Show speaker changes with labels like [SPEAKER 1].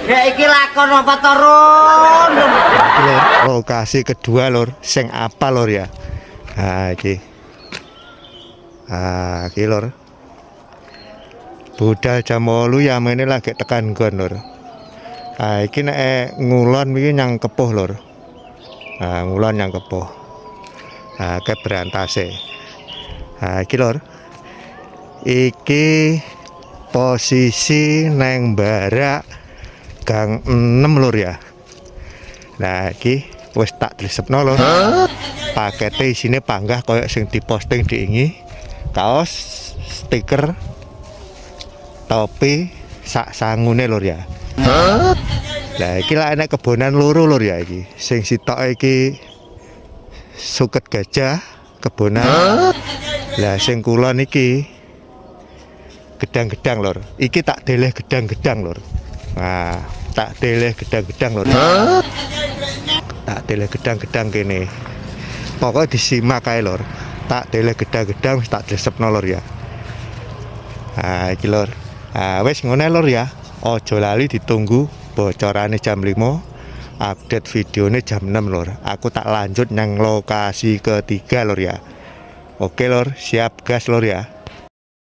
[SPEAKER 1] Ya iki lakon apa turun?
[SPEAKER 2] Lur, lokasi kedua lur, sing apa lur ya? Nah iki. Ah, iki lur. Budal jam 8 ya ini lagi tekan gon lur. Ah iki nek ngulon iki nyang kepuh lur. Nah, ngulon nyang kepuh. Nah, ke berantase. Nah, iki lur. Iki posisi neng barak gang 6 lur ya. Nah iki wis tak dresepno lur. Pakete isine panggah koyo sing diposting diingi. Kaos, stiker, topi, sak sangune lur ya. Lah iki lak enek kebonan loro lur ya iki. Sing sitok iki suket gajah kebonan. Lah sing kulon iki gedang-gedang lur. Iki tak deleh gedang-gedang lur. Nah, tak deleh gedang-gedang lur. Tak deleh gedang-gedang kene. Pokoknya disimak kae lur. Tak deleh gedang-gedang wis tak dresepno lur ya. Nah, iki lur. Nah, wis ngene lur ya. Aja lali ditunggu bocorane jam 5. Update videone jam 6 lur. Aku tak lanjut nang lokasi ketiga lur ya. Oke lur, siap gas lur ya.